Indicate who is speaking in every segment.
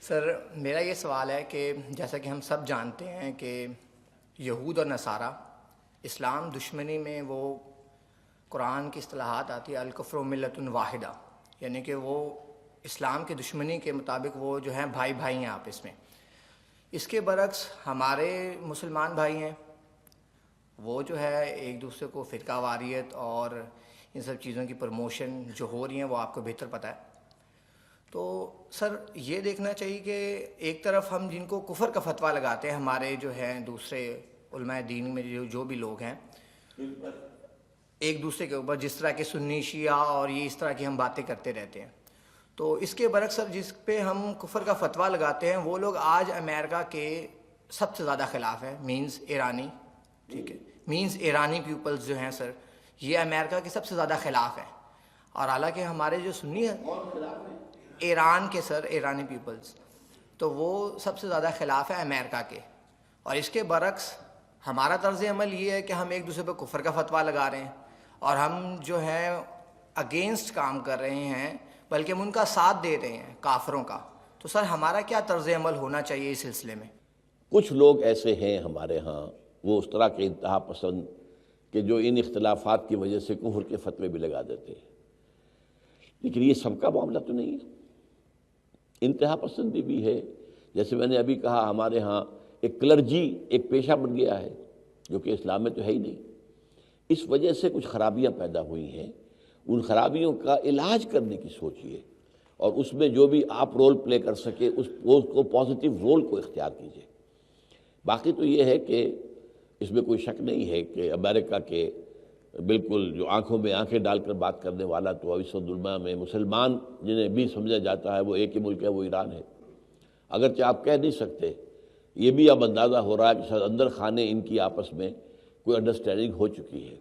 Speaker 1: سر میرا یہ سوال ہے کہ جیسا کہ ہم سب جانتے ہیں کہ یہود اور نصارہ اسلام دشمنی میں وہ قرآن کی اصطلاحات آتی ہے الکفر ملت واحدہ، یعنی کہ وہ اسلام کی دشمنی کے مطابق وہ جو ہیں بھائی بھائی ہیں آپس میں۔ اس کے برعکس ہمارے مسلمان بھائی ہیں، وہ جو ہے ایک دوسرے کو فرقہ واریت اور ان سب چیزوں کی پروموشن جو ہو رہی ہیں وہ آپ کو بہتر پتہ ہے۔ تو سر یہ دیکھنا چاہیے کہ ایک طرف ہم جن کو کفر کا فتویٰ لگاتے ہیں، ہمارے جو ہیں دوسرے علماء دین میں جو بھی لوگ ہیں ایک دوسرے کے اوپر، جس طرح کے سنی شیعہ اور یہ اس طرح کی ہم باتیں کرتے رہتے ہیں، تو اس کے برعکس سر جس پہ ہم کفر کا فتویٰ لگاتے ہیں وہ لوگ آج امریکہ کے سب سے زیادہ خلاف ہے، مینز ایرانی، ٹھیک ہے، مینز ایرانی پیپلز جو ہیں سر، یہ امریکہ کے سب سے زیادہ خلاف ہے۔ اور حالانکہ ہمارے جو سنی ہیں ایران کے سر، ایرانی پیپلز، تو وہ سب سے زیادہ خلاف ہے امریکہ کے۔ اور اس کے برعکس ہمارا طرز عمل یہ ہے کہ ہم ایک دوسرے پہ کفر کا فتویٰ لگا رہے ہیں اور ہم جو ہے اگینسٹ کام کر رہے ہیں، بلکہ ہم ان کا ساتھ دے رہے ہیں کافروں کا۔ تو سر ہمارا کیا طرز عمل ہونا چاہیے اس سلسلے میں؟
Speaker 2: کچھ لوگ ایسے ہیں ہمارے ہاں، وہ اس طرح کے انتہا پسند کہ جو ان اختلافات کی وجہ سے کفر کے فتوے بھی لگا دیتے ہیں، لیکن یہ سب کا معاملہ تو نہیں ہے، انتہا پسندی بھی ہے۔ جیسے میں نے ابھی کہا، ہمارے ہاں ایک کلرجی ایک پیشہ بن گیا ہے جو کہ اسلام میں تو ہے ہی نہیں۔ اس وجہ سے کچھ خرابیاں پیدا ہوئی ہیں، ان خرابیوں کا علاج کرنے کی سوچیے، اور اس میں جو بھی آپ رول پلے کر سکے اس کو پازیٹیو رول کو اختیار کیجیے۔ باقی تو یہ ہے کہ اس میں کوئی شک نہیں ہے کہ امریکہ کے بالکل جو آنکھوں میں آنکھیں ڈال کر بات کرنے والا تو اس دنیا میں مسلمان جنہیں بھی سمجھا جاتا ہے وہ ایک ہی ملک ہے، وہ ایران ہے۔ اگرچہ آپ کہہ نہیں سکتے، یہ بھی اب اندازہ ہو رہا ہے کہ شاید اندر خانے ان کی آپس میں کوئی انڈرسٹینڈنگ ہو چکی ہے۔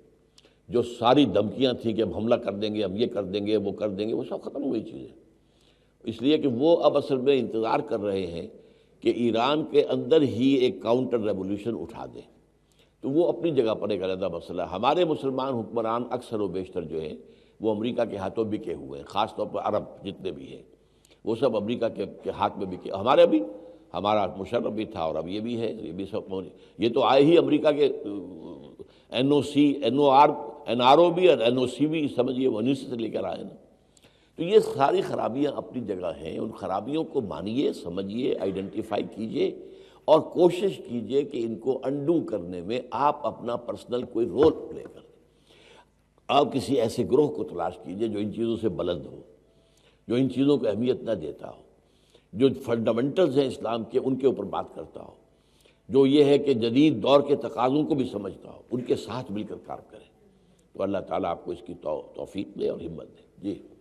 Speaker 2: جو ساری دھمکیاں تھیں کہ ہم حملہ کر دیں گے، ہم یہ کر دیں گے، وہ کر دیں گے، وہ سب ختم ہوئی چیزیں، اس لیے کہ وہ اب اصل میں انتظار کر رہے ہیں کہ ایران کے اندر ہی ایک کاؤنٹر ریولوشن اٹھا دیں۔ تو وہ اپنی جگہ پر ایک علیحدہ مسئلہ ہے۔ ہمارے مسلمان حکمران اکثر و بیشتر جو ہیں وہ امریکہ کے ہاتھوں بکے ہوئے ہیں، خاص طور پر عرب جتنے بھی ہیں وہ سب امریکہ کے ہاتھ میں بکے۔ ہمارے بھی، ہمارا مشرف بھی تھا اور اب یہ بھی ہے، یہ بھی سب یہ تو آئے ہی امریکہ کے این او سی، این آر او بھی اور این او سی بھی، سمجھیے وہ انہیں سے لے کر آئے نا۔ تو یہ ساری خرابیاں اپنی جگہ ہیں، ان خرابیوں کو مانیے، سمجھیے، آئیڈینٹیفائی کیجیے اور کوشش کیجیے کہ ان کو انڈو کرنے میں آپ اپنا پرسنل کوئی رول پلے کریں۔ آپ کسی ایسے گروہ کو تلاش کیجیے جو ان چیزوں سے بلند ہو، جو ان چیزوں کو اہمیت نہ دیتا ہو، جو فنڈامنٹلز ہیں اسلام کے ان کے اوپر بات کرتا ہو، جو یہ ہے کہ جدید دور کے تقاضوں کو بھی سمجھتا ہو، ان کے ساتھ مل کر کام کریں۔ تو اللہ تعالیٰ آپ کو اس کی توفیق دے اور ہمت دے۔ جی